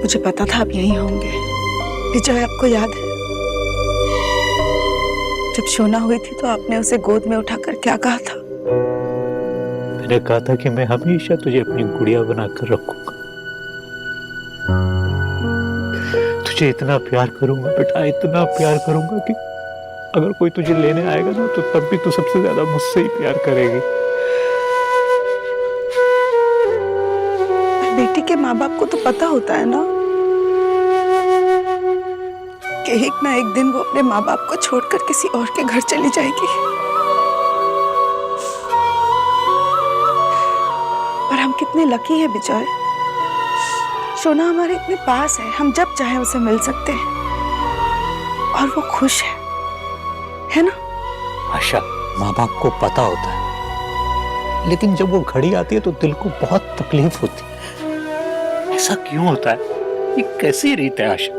मुझे पता था आप यहीं होंगे। विजय, आपको याद है जब शोना हुई थी तो आपने उसे गोद में उठाकर क्या कहा था? मैंने कहा था कि मैं हमेशा तुझे अपनी गुड़िया बनाकर रखूंगा। तुझे इतना प्यार करूंगा बेटा, इतना प्यार करूंगा कि अगर कोई तुझे लेने आएगा ना तो तब भी तू सबसे ज्यादा मुझसे ही प्यार करेगी। बेटी के माँ बाप को तो पता होता है ना कि एक ना एक दिन वो अपने माँ बाप को छोड़कर किसी और के घर चली जाएगी। और हम कितने लकी हैं विजय, शोना हमारे इतने पास है, हम जब चाहे उसे मिल सकते हैं और वो खुश है ना? आशा, माँ बाप को पता होता है, लेकिन जब वो घड़ी आती है तो दिल को बहुत तकलीफ होती है। ऐसा क्यों होता है? ये कैसी रीत है आशा?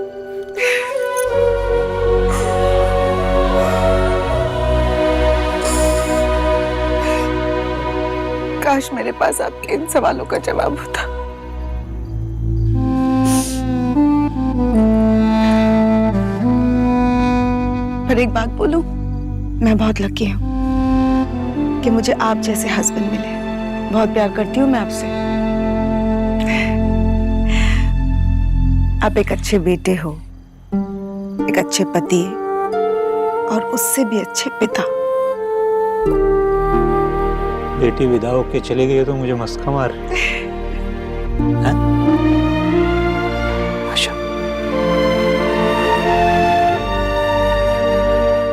काश मेरे पास आपके इन सवालों का जवाब होता। पर एक बात बोलूं, मैं बहुत लकी हूं कि मुझे आप जैसे हस्बैंड मिले। बहुत प्यार करती हूं मैं आपसे। आप एक अच्छे बेटे हो, एक अच्छे पति और उससे भी अच्छे पिता। बेटी विदा होके चली गई तो मुझे मस्का मार आशा,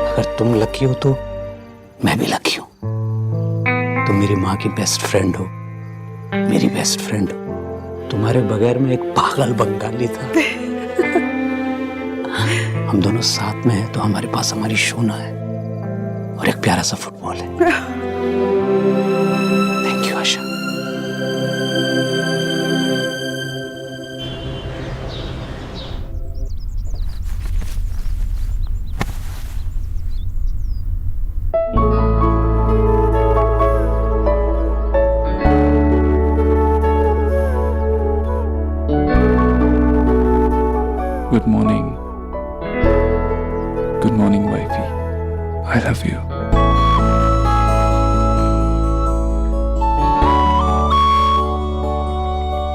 अगर तुम लकी हो तो मैं भी लकी हूं। तुम मेरी माँ की बेस्ट फ्रेंड हो, मेरी बेस्ट फ्रेंड हो। तुम्हारे बगैर में एक पागल बंगाली था। हम दोनों साथ में हैं तो हमारे पास हमारी शोना है और एक प्यारा सा फुटबॉल है। Thank you Asha. Good morning. Good morning, wifey. I love you.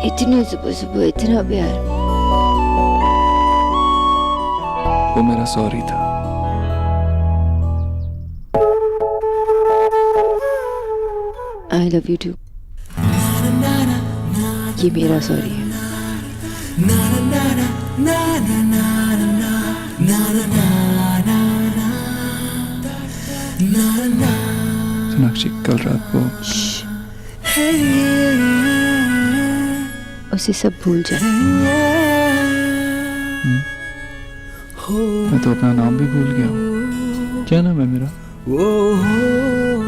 इतना सुबह सुबह इतना प्यार। वो मेरा सॉरी था। I love you too. ये मेरा सॉरी है। सोनाक्षी, कल रात को उसे सब भूल जा। मैं तो अपना नाम भी भूल गया हूँ। क्या नाम है मेरा?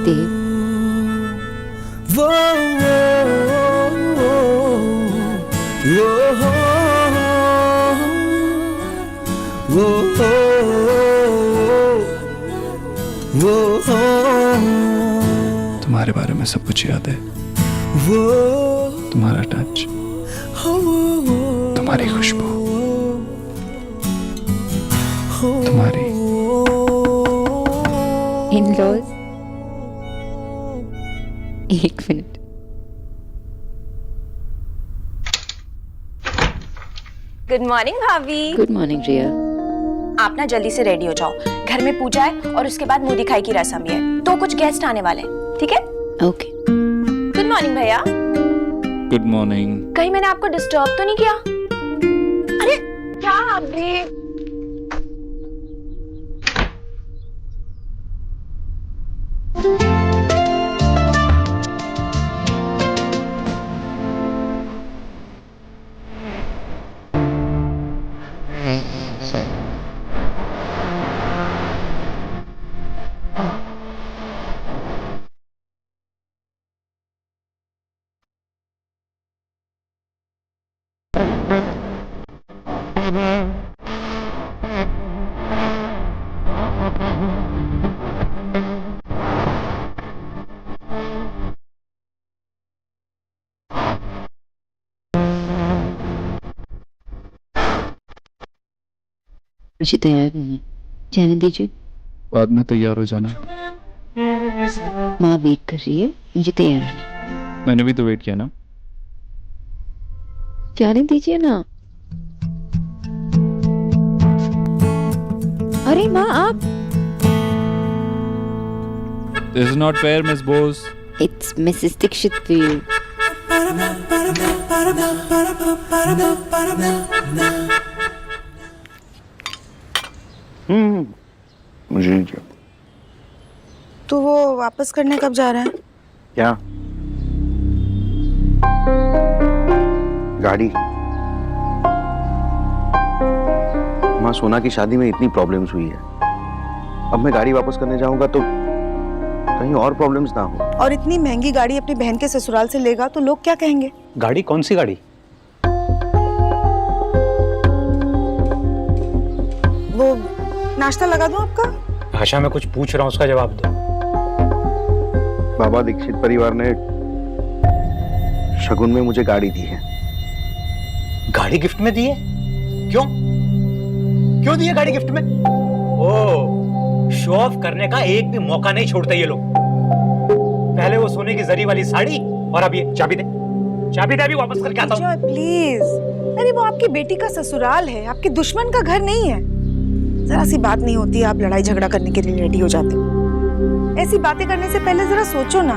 देव। तुम्हारे बारे में सब कुछ याद है। तुम्हारा टच, तुम्हारी खुशबू, तुम्हारी इन-लॉज। एक मिनट। गुड मॉर्निंग भाभी। गुड मॉर्निंग रिया। आप ना जल्दी से रेडी हो जाओ, घर में पूजा है और उसके बाद मुंह दिखाई की रस्म भी है, तो कुछ गेस्ट आने वाले हैं, ठीक है? ओके। गुड मॉर्निंग भैया। Good morning. कहीं मैंने आपको डिस्टर्ब तो नहीं किया? अरे क्या आप भी? मुझे तैयार नहीं है, जाने दीजिए। बाद में तैयार हो जाना। माँ वेट कर रही है, मुझे तैयार है। मैंने भी तो वेट किया ना। जाने दीजिए ना। अरे माँ आप। This is not fair, Miss Bose. It's Mrs. Dixit for you. मुझे नहीं चाहिए। तो वो वापस करने कब जा रहा है? क्या? गाड़ी। माँ, सोना की शादी में इतनी प्रॉब्लम्स हुई है, अब मैं गाड़ी वापस करने जाऊंगा तो कहीं और प्रॉब्लम्स ना हो। और इतनी महंगी गाड़ी अपनी बहन के ससुराल से लेगा तो लोग क्या कहेंगे? गाड़ी? कौन सी गाड़ी? वो नाश्ता लगा दूं आपका? भाषा में कुछ पूछ रहा हूँ, उसका जवाब दो। बाबा दीक्षित परिवार ने शगुन में मुझे गाड़ी दी है। गाड़ी गिफ्ट में दी है? क्यों? क्यों दी है गाड़ी गिफ्ट में? ओ, शो ऑफ करने का एक भी मौका नहीं छोड़ते ये लोग। पहले वो सोने की जरी वाली साड़ी और अब ये। चाबी दे, चाबी दे, अभी वापस करके आता हूँ। प्लीज। अरे वो आपकी बेटी का ससुराल है, आपके दुश्मन का घर नहीं है। जरा सी बात नहीं होती, आप लड़ाई झगड़ा करने के लिए रेडी हो जाते हो। ऐसी बातें करने से पहले जरा सोचो ना।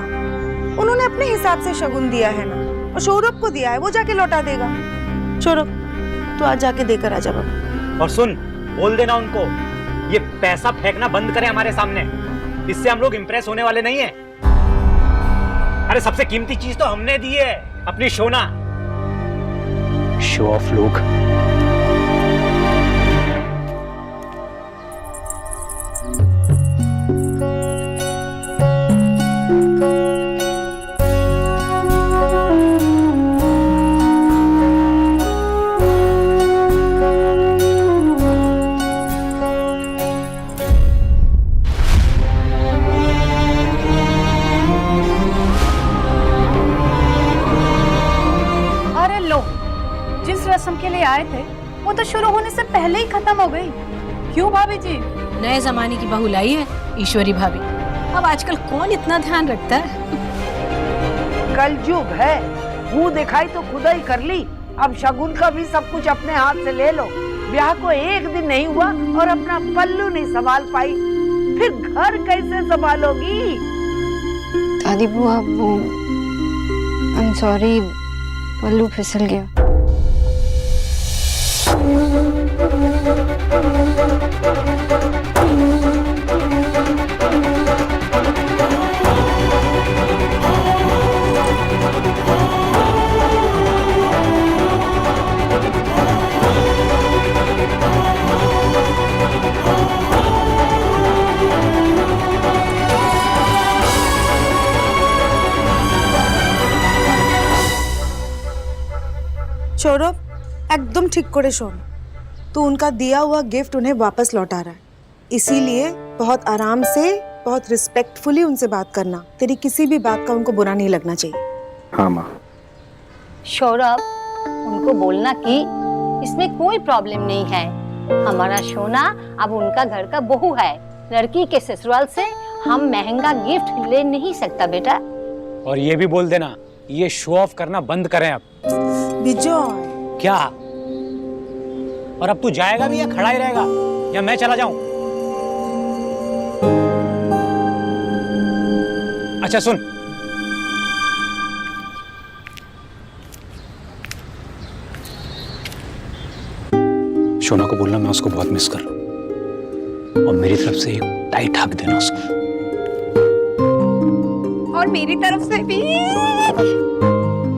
उन्होंने अपने हिसाब से शगुन दिया है ना, और सौरभ को दिया है, वो जाके लौटा देगा। सौरभ, तो आज जाके देकर आ जा बाबा। और सुन, बोल देना उनको ये पैसा फेंकना बंद करें हमारे सामने। इससे हम लोग इंप्रेस होने वाले नहीं है। अरे सबसे कीमती चीज तो हमने दी है, अपनी सोना। शो ऑफ लोग। जिस रस्म के लिए आए थे वो तो शुरू होने से पहले ही खत्म हो गई। क्यों भाभी जी? नए जमाने की बहू लाई है ईश्वरी भाभी। अब आजकल कौन इतना ध्यान रखता है? कलयुग है, मुंह दिखाई तो खुदा ही कर ली। अब शगुन का भी सब कुछ अपने हाथ से ले लो। ब्याह को एक दिन नहीं हुआ और अपना पल्लू नहीं संभाल पाई, फिर घर कैसे संभालोगी? दादी बुआ, वो आई एम सॉरी, पल्लू फिसल गया। सौरभ, एकदम ठीक करे शोन। तू उनका दिया हुआ गिफ्ट उन्हें वापस लौटा रहा है, इसीलिए बहुत आराम से, बहुत रिस्पेक्टफुली उनसे बात करना। तेरी किसी भी बात का उनको बुरा नहीं लगना चाहिए। हाँ माँ। सौरभ, उनको बोलना कि इसमें कोई प्रॉब्लम नहीं है। हमारा सोना अब उनका घर का बहू है। लड़की के ससुराल से हम महंगा गिफ्ट ले नहीं सकता बेटा। और ये भी बोल देना, ये शो ऑफ करना बंद करें अब। विजय, क्या? और अब तू जाएगा भी या खड़ा ही रहेगा, या मैं चला जाऊं? अच्छा सुन, शोना को बोलना मैं उसको बहुत मिस कर रहा हूं, और मेरी तरफ से एक टाइट हक देना उसको। और मेरी तरफ से भी,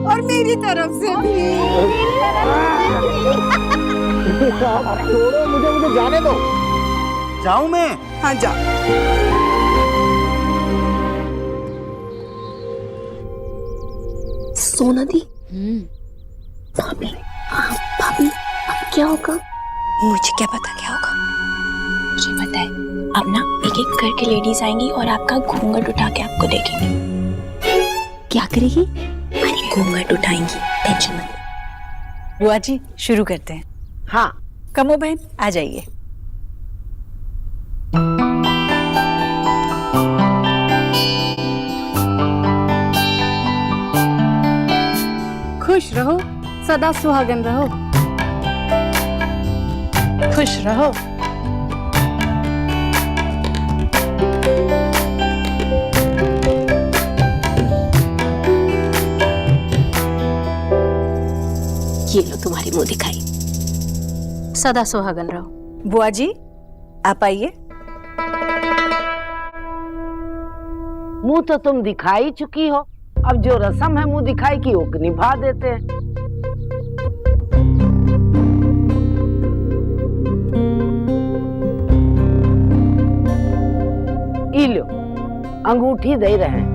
और मेरी तरफ से भी। छोड़ो मुझे जाने दो। जाऊं मैं? हाँ जा। सोना दी। भाभी, भाभी, अब क्या होगा? मुझे क्या पता क्या होगा। मुझे पता है, अब ना एक एक करके लेडीज आएंगी और आपका घूंघट उठा के आपको देखेंगी। क्या करेगी? अरे घूंघट उठाएंगी, टेंशन मत। बुआ जी, शुरू करते हैं। हाँ। कमो बहन, आ जाइए। खुश रहो, सदा सुहागन रहो। खुश रहो। ये लो तुम्हारी मुंह दिखाई, सदा सुहागन रहो। बुआ जी आप आइए। मुंह तो तुम दिखा ही चुकी हो, अब जो रस्म है मुंह दिखाई की वो निभा देते हैं। ई लो अंगूठी दे रहे हैं।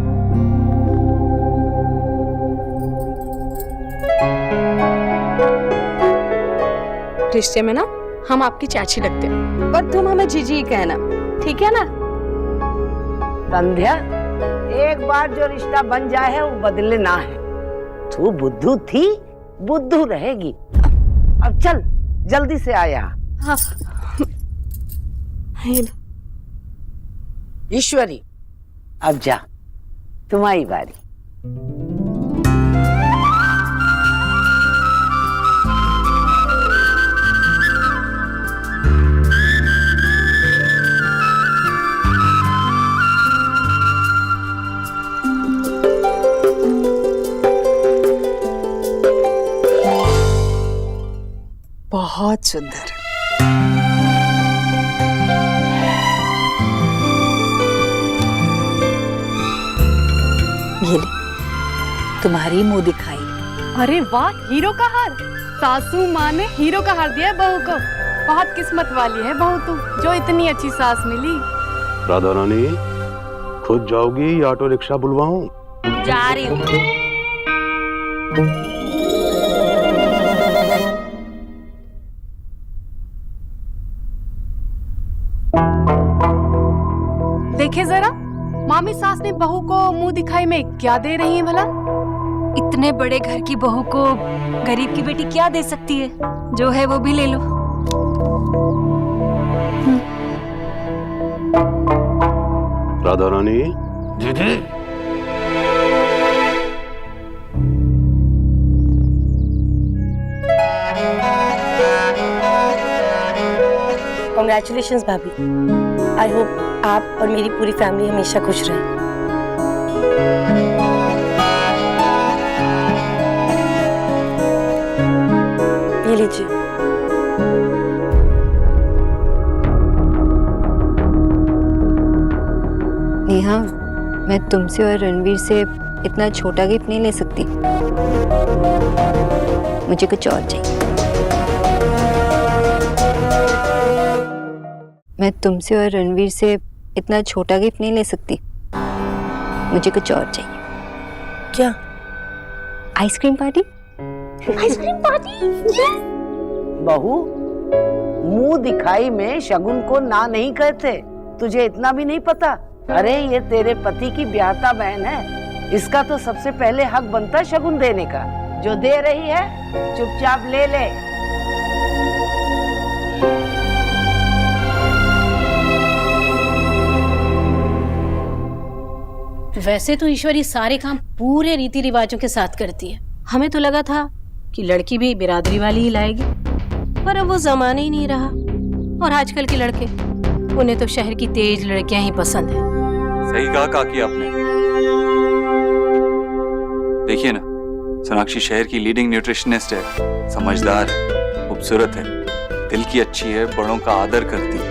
रिश्ते में ना हम आपकी चाची लगते हैं, पर तुम हमें जीजी ही कहना, ठीक है ना? संध्या, एक बार जो रिश्ता बन जाए है वो बदले ना है। तू बुद्धू थी, बुद्धू रहेगी। अब चल जल्दी से आ यहाँ। हाँ। ईश्वरी अब जा, तुम्हारी बारी। बहुत सुंदर। ये ले तुम्हारी मुंह दिखाई। अरे वाह, हीरो का हार। सासू माँ ने हीरो का हार दिया है बहू को। बहुत किस्मत वाली है बहू तू, जो इतनी अच्छी सास मिली। राधा रानी, खुद जाओगी या ऑटो रिक्शा बुलवाऊं? जा रही हूँ। देखे जरा, मामी सास ने बहू को मुंह दिखाई में क्या दे रही है भला? इतने बड़े घर की बहू को गरीब की बेटी क्या दे सकती है? जो है वो भी ले लो। राधा रानी। दीदी। Congratulations भाभी। आई होप आप और मेरी पूरी फैमिली हमेशा खुश रहे। ये लीजिए। नेहा, मैं तुमसे और रणवीर से इतना छोटा गिफ्ट नहीं ले सकती। मुझे कुछ और चाहिए। मैं तुमसे और रणवीर से इतना छोटा गिफ्ट नहीं ले सकती। मुझे कुछ और चाहिए। क्या? Ice cream party. Ice cream party? बहू, मुंह दिखाई में शगुन को ना नहीं कहते। तुझे इतना भी नहीं पता? अरे ये तेरे पति की ब्याहता बहन है, इसका तो सबसे पहले हक बनता है शगुन देने का। जो दे रही है चुपचाप ले ले। वैसे तो ईश्वरी सारे काम पूरे रीति रिवाजों के साथ करती है। हमें तो लगा था कि लड़की भी बिरादरी वाली ही लाएगी, पर अब वो जमाना ही नहीं रहा। और आजकल के लड़के, उन्हें तो शहर की तेज लड़कियां ही पसंद है। सही कहा काकी आपने। देखिए ना, सोनाक्षी शहर की लीडिंग न्यूट्रिशनिस्ट है, समझदार है, खूबसूरत है, दिल की अच्छी है, बड़ों का आदर करती है।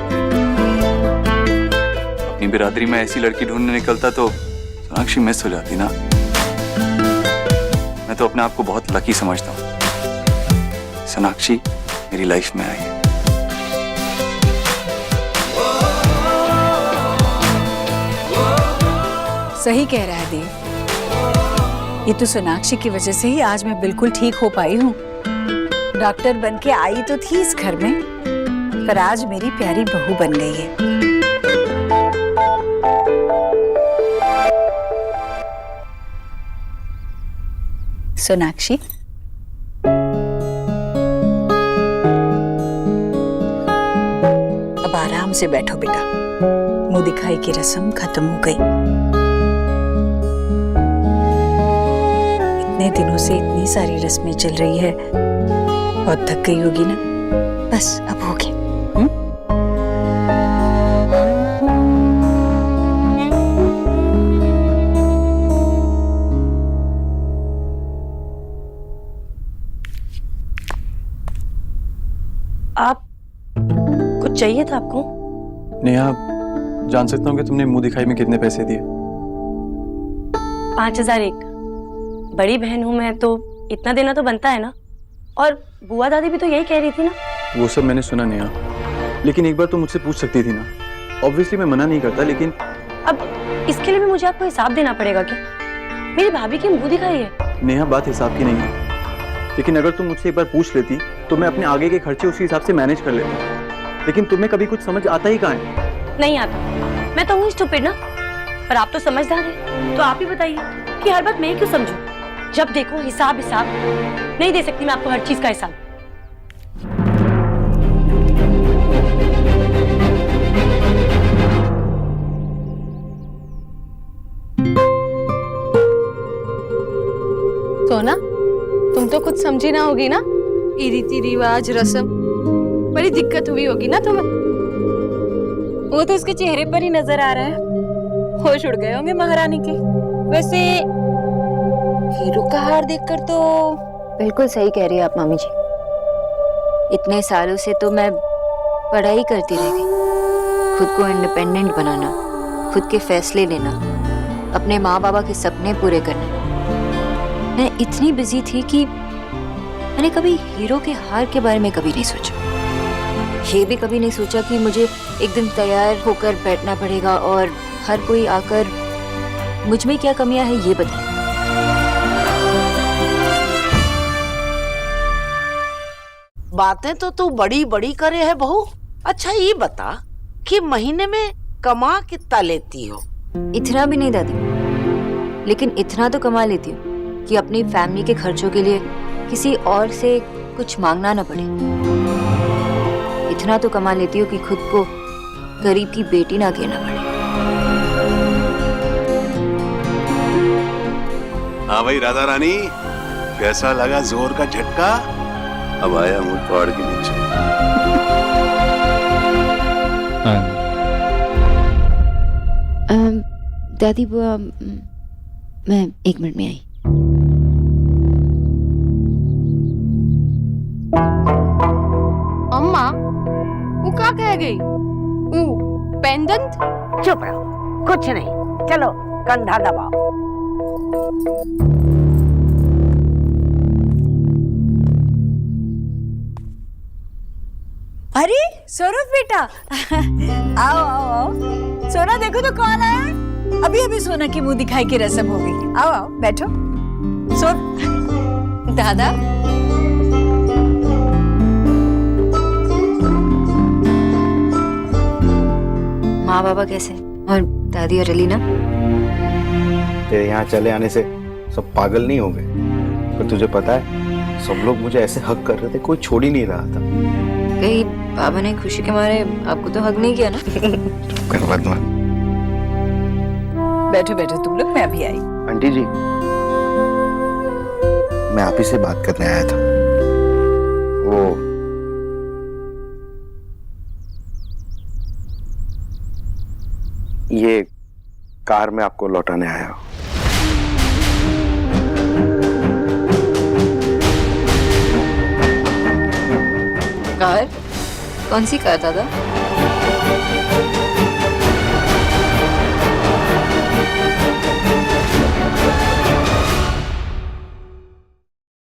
अपनी बिरादरी में ऐसी लड़की ढूंढने निकलता तो सोनाक्षी मिस हो जाती ना। मैं तो अपने आप को बहुत लकी समझता हूँ। सोनाक्षी मेरी लाइफ में आई है। सही कह रहा है देव। ये तो सोनाक्षी की वजह से ही आज मैं बिल्कुल ठीक हो पाई हूँ। डॉक्टर बन के आई तो थी इस घर में, पर आज मेरी प्यारी बहू बन गई है। सोनाक्षी, अब आराम से बैठो बेटा। मुंह दिखाई की रस्म खत्म हो गई। इतने दिनों से इतनी सारी रस्में चल रही है, बहुत थक गई होगी ना? बस अब हो गया। आप कुछ चाहिए था आपको? नेहा, जान सकता हूँ कि तुमने मुंह दिखाई में कितने पैसे दिए? 5001। बड़ी बहन हूं मैं, तो इतना देना तो बनता है ना। और बुआ दादी भी तो यही कह रही थी ना। वो सब मैंने सुना नेहा, लेकिन एक बार तो मुझसे पूछ सकती थी ना। ऑब्वियसली मैं मना नहीं करता, लेकिन अब इसके लिए भी मुझे आपको हिसाब देना पड़ेगा क्या? मेरी भाभी की मुंह दिखाई है। नेहा, बात हिसाब की नहीं है, लेकिन अगर तुम मुझसे एक बार पूछ लेती तो मैं अपने आगे के खर्चे उसी हिसाब से मैनेज कर लेता। लेकिन तुम्हें कभी कुछ समझ आता ही कहाँ है? नहीं आता। मैं तो हूँ स्टूपिड ना, पर आप तो समझदार हैं। तो आप ही बताइए कि हर बात मैं क्यों समझूं? जब देखो हिसाब हिसाब। नहीं दे सकती मैं आपको हर चीज का हिसाब। सोना, तुम तो कुछ समझी ना होगी ना? ये रीति रिवाज रस्म बड़ी दिक्कत हुई होगी ना तुम्हें? वो तो उसके चेहरे पर ही नजर आ रहा है। होश उड़ गए होंगे महारानी के। वैसे हीरो का हार देखकर तो बिल्कुल सही कह रही है आप मामी जी। इतने सालों से तो मैं पढ़ाई करती रह गई, खुद को इंडिपेंडेंट बनाना, खुद के फैसले लेना, अपने माँ बाबा के सपने पूरे करना। मैं इतनी बिजी थी कि मैंने कभी हीरो के हार के बारे में कभी नहीं सोचा। ये भी कभी नहीं सोचा कि मुझे एक दिन तैयार होकर बैठना पड़ेगा और हर कोई आकर मुझ में क्या कमियां है ये बताए। बातें तो तू बड़ी बड़ी करे है बहू। अच्छा ये बता कि महीने में कमा कितना लेती हो? इतना भी नहीं दादी, लेकिन इतना तो कमा लेती हूँ कि अपनी फैमिली के खर्चों के लिए किसी और से कुछ मांगना न पड़े। इतना तो कमा लेती हूँ कि खुद को गरीब की बेटी ना कहना पड़े। हाँ भाई राधा रानी, कैसा लगा जोर का झटका? अब आया मुंह पहाड़ के नीचे। दादी बुआ, मैं 1 मिनट में आई। अम्मा, वो क्या कह गई? वो पेंडेंट? चुप रहो, कुछ नहीं। चलो कंधा दबाओ। अरे सौरभ बेटा, आओ आओ आओ। सोना देखो तो कौन आया। अभी अभी सोना की मुंह दिखाई की रस्म हो गई। आओ आओ बैठो। दादा, माँ बाबा कैसे? और दादी और अलीना? तेरे यहाँ चले आने से सब पागल नहीं हो गए? पर तुझे पता है, सब लोग मुझे ऐसे हक कर रहे थे, कोई छोड़ ही नहीं रहा था। कहीं बाबा ने खुशी के मारे आपको तो हक नहीं किया ना? कर बदमान। बैठो बैठो तुम लोग, मैं अभी आई। आंटी जी, मैं आप ही से बात करने आया था। वो ये कार में आपको लौटाने आया हूं। कार? कौन सी कार दादा?